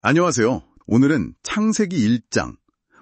안녕하세요. 오늘은 창세기 1장,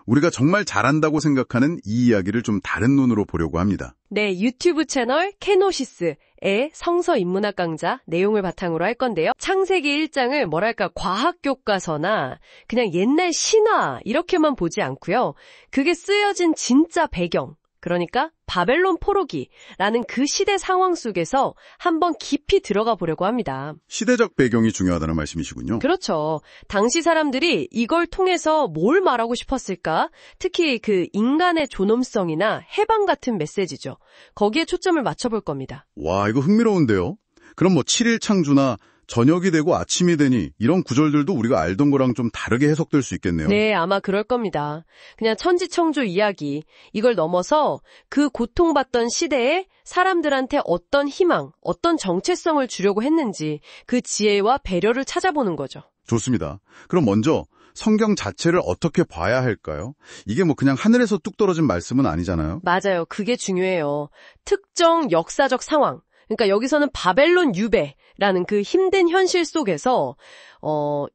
우리가 정말 잘한다고 생각하는 이 이야기를 좀 다른 눈으로 보려고 합니다. 네, 유튜브 채널 케노시스의 성서 인문학 강좌 내용을 바탕으로 할 건데요. 창세기 1장을 뭐랄까 과학 교과서나 그냥 옛날 신화 이렇게만 보지 않고요. 그게 쓰여진 진짜 배경, 그러니까 바벨론 포로기라는 그 시대 상황 속에서 한번 깊이 들어가 보려고 합니다. 시대적 배경이 중요하다는 말씀이시군요. 그렇죠. 당시 사람들이 이걸 통해서 뭘 말하고 싶었을까? 특히 그 인간의 존엄성이나 해방 같은 메시지죠. 거기에 초점을 맞춰볼 겁니다. 와, 이거 흥미로운데요. 그럼 7일 창조나 저녁이 되고 아침이 되니 이런 구절들도 우리가 알던 거랑 좀 다르게 해석될 수 있겠네요. 네, 아마 그럴 겁니다. 그냥 천지창조 이야기, 이걸 넘어서 그 고통받던 시대에 사람들한테 어떤 희망, 어떤 정체성을 주려고 했는지 그 지혜와 배려를 찾아보는 거죠. 좋습니다. 그럼 먼저 성경 자체를 어떻게 봐야 할까요? 이게 그냥 하늘에서 뚝 떨어진 말씀은 아니잖아요. 맞아요. 그게 중요해요. 특정 역사적 상황. 그러니까 여기서는 바벨론 유배라는 그 힘든 현실 속에서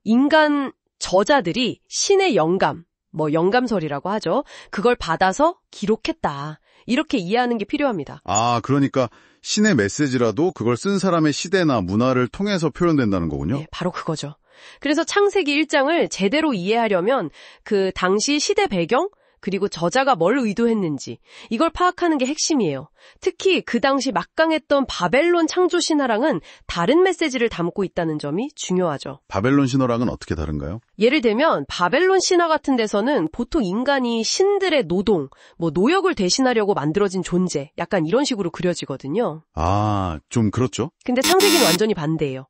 인간 저자들이 신의 영감, 영감설이라고 하죠. 그걸 받아서 기록했다. 이렇게 이해하는 게 필요합니다. 아, 그러니까 신의 메시지라도 그걸 쓴 사람의 시대나 문화를 통해서 표현된다는 거군요. 네, 바로 그거죠. 그래서 창세기 1장을 제대로 이해하려면 그 당시 시대 배경, 그리고 저자가 뭘 의도했는지 이걸 파악하는 게 핵심이에요. 특히 그 당시 막강했던 바벨론 창조 신화랑은 다른 메시지를 담고 있다는 점이 중요하죠. 바벨론 신화랑은 어떻게 다른가요? 예를 들면 바벨론 신화 같은 데서는 보통 인간이 신들의 노동, 노역을 대신하려고 만들어진 존재, 약간 이런 식으로 그려지거든요. 아, 좀 그렇죠. 근데 창세기는 완전히 반대예요.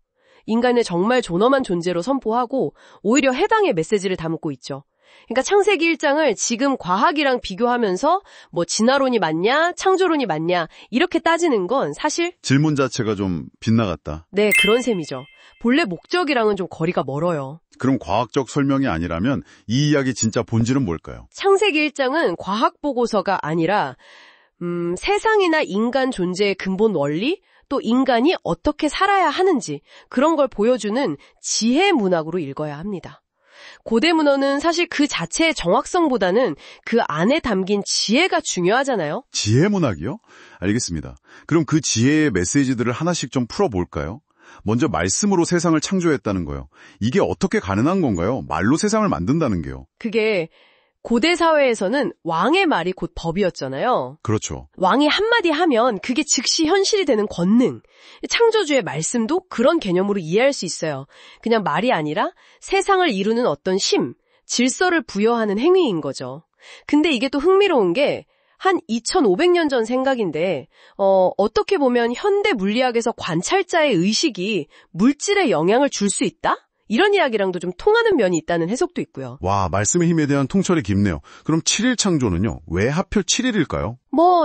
인간을 정말 존엄한 존재로 선포하고 오히려 해방의 메시지를 담고 있죠. 그러니까 창세기 1장을 지금 과학이랑 비교하면서 진화론이 맞냐, 창조론이 맞냐 이렇게 따지는 건 사실 질문 자체가 좀 빗나갔다. 네, 그런 셈이죠. 본래 목적이랑은 좀 거리가 멀어요. 그럼 과학적 설명이 아니라면 이 이야기 진짜 본질은 뭘까요? 창세기 1장은 과학 보고서가 아니라 세상이나 인간 존재의 근본 원리, 또 인간이 어떻게 살아야 하는지 그런 걸 보여주는 지혜 문학으로 읽어야 합니다. 고대 문헌은 사실 그 자체의 정확성보다는 그 안에 담긴 지혜가 중요하잖아요. 지혜 문학이요? 알겠습니다. 그럼 그 지혜의 메시지들을 하나씩 좀 풀어볼까요? 먼저 말씀으로 세상을 창조했다는 거요. 이게 어떻게 가능한 건가요? 말로 세상을 만든다는 게요. 그게 고대 사회에서는 왕의 말이 곧 법이었잖아요. 그렇죠. 왕이 한마디 하면 그게 즉시 현실이 되는 권능. 창조주의 말씀도 그런 개념으로 이해할 수 있어요. 그냥 말이 아니라 세상을 이루는 어떤 심, 질서를 부여하는 행위인 거죠. 근데 이게 또 흥미로운 게 한 2500년 전 생각인데 어떻게 보면 현대 물리학에서 관찰자의 의식이 물질에 영향을 줄 수 있다? 이런 이야기랑도 좀 통하는 면이 있다는 해석도 있고요. 와, 말씀의 힘에 대한 통찰이 깊네요. 그럼 7일 창조는요? 왜 하필 7일일까요?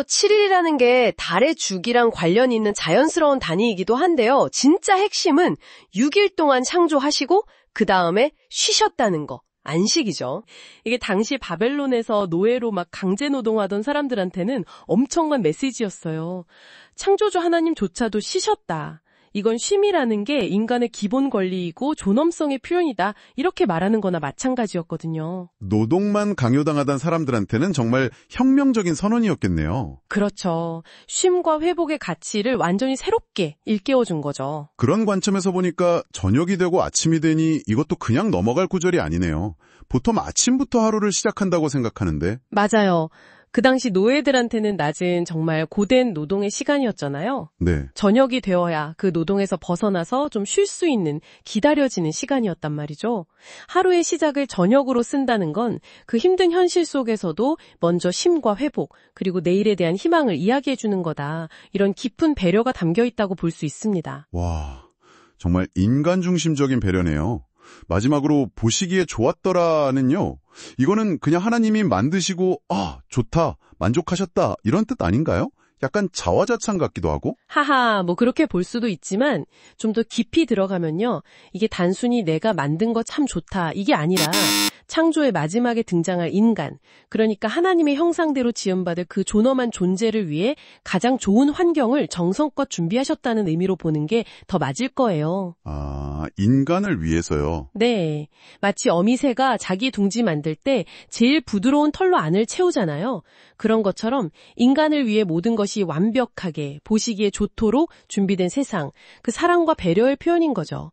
7일이라는 게 달의 주기랑 관련이 있는 자연스러운 단위이기도 한데요. 진짜 핵심은 6일 동안 창조하시고 그 다음에 쉬셨다는 거. 안식이죠. 이게 당시 바벨론에서 노예로 막 강제 노동하던 사람들한테는 엄청난 메시지였어요. 창조주 하나님조차도 쉬셨다. 이건 쉼이라는 게 인간의 기본 권리이고 존엄성의 표현이다. 이렇게 말하는 거나 마찬가지였거든요. 노동만 강요당하던 사람들한테는 정말 혁명적인 선언이었겠네요. 그렇죠. 쉼과 회복의 가치를 완전히 새롭게 일깨워준 거죠. 그런 관점에서 보니까 저녁이 되고 아침이 되니 이것도 그냥 넘어갈 구절이 아니네요. 보통 아침부터 하루를 시작한다고 생각하는데. 맞아요. 그 당시 노예들한테는 낮은 정말 고된 노동의 시간이었잖아요. 네. 저녁이 되어야 그 노동에서 벗어나서 좀 쉴 수 있는 기다려지는 시간이었단 말이죠. 하루의 시작을 저녁으로 쓴다는 건 그 힘든 현실 속에서도 먼저 쉼과 회복, 그리고 내일에 대한 희망을 이야기해 주는 거다. 이런 깊은 배려가 담겨 있다고 볼 수 있습니다. 와, 정말 인간 중심적인 배려네요. 마지막으로 보시기에 좋았더라는요. 이거는 그냥 하나님이 만드시고 좋다, 만족하셨다 이런 뜻 아닌가요? 약간 자화자찬 같기도 하고? 하하, 그렇게 볼 수도 있지만 좀 더 깊이 들어가면요. 이게 단순히 내가 만든 거 참 좋다 이게 아니라 창조의 마지막에 등장할 인간, 그러니까 하나님의 형상대로 지음받을 그 존엄한 존재를 위해 가장 좋은 환경을 정성껏 준비하셨다는 의미로 보는 게 더 맞을 거예요. 아, 인간을 위해서요. 네, 마치 어미새가 자기 둥지 만들 때 제일 부드러운 털로 안을 채우잖아요. 그런 것처럼 인간을 위해 모든 것이 완벽하게 보시기에 좋도록 준비된 세상, 그 사랑과 배려의 표현인 거죠.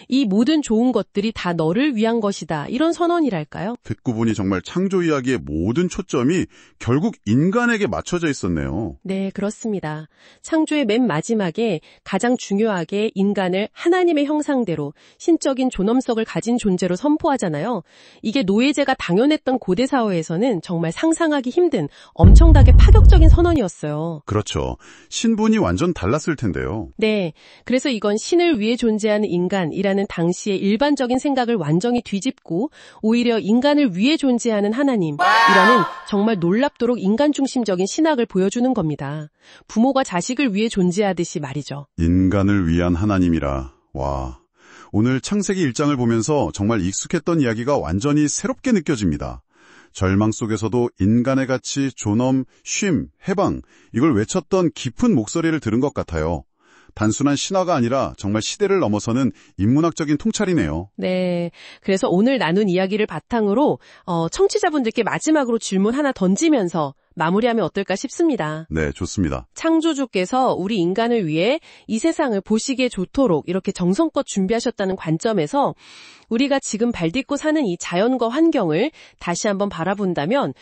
이 모든 좋은 것들이 다 너를 위한 것이다. 이런 선언이랄까요? 듣고 보니 정말 창조 이야기의 모든 초점이 결국 인간에게 맞춰져 있었네요. 네, 그렇습니다. 창조의 맨 마지막에 가장 중요하게 인간을 하나님의 형상대로 신적인 존엄성을 가진 존재로 선포하잖아요. 이게 노예제가 당연했던 고대 사회에서는 정말 상상하기 힘든 엄청나게 파격적인 선언이었어요. 그렇죠. 신분이 완전 달랐을 텐데요. 네, 그래서 이건 신을 위해 존재하는 인간이라는 당시의 일반적인 생각을 완전히 뒤집고 오히려 인간을 위해 존재하는 하나님이라는 정말 놀랍도록 인간 중심적인 신학을 보여주는 겁니다. 부모가 자식을 위해 존재하듯이 말이죠. 인간을 위한 하나님이라. 와, 오늘 창세기 1장을 보면서 정말 익숙했던 이야기가 완전히 새롭게 느껴집니다. 절망 속에서도 인간의 가치, 존엄, 쉼, 해방, 이걸 외쳤던 깊은 목소리를 들은 것 같아요. 단순한 신화가 아니라 정말 시대를 넘어서는 인문학적인 통찰이네요. 네, 그래서 오늘 나눈 이야기를 바탕으로 청취자분들께 마지막으로 질문 하나 던지면서 마무리하면 어떨까 싶습니다. 네, 좋습니다. 창조주께서 우리 인간을 위해 이 세상을 보시기에 좋도록 이렇게 정성껏 준비하셨다는 관점에서 우리가 지금 발딛고 사는 이 자연과 환경을 다시 한번 바라본다면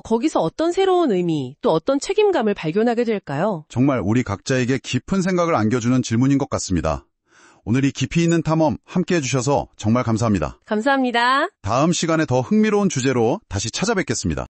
거기서 어떤 새로운 의미 또 어떤 책임감을 발견하게 될까요? 정말 우리 각자에게 깊은 생각을 안겨주는 질문인 것 같습니다. 오늘 이 깊이 있는 탐험 함께 해주셔서 정말 감사합니다. 감사합니다. 다음 시간에 더 흥미로운 주제로 다시 찾아뵙겠습니다.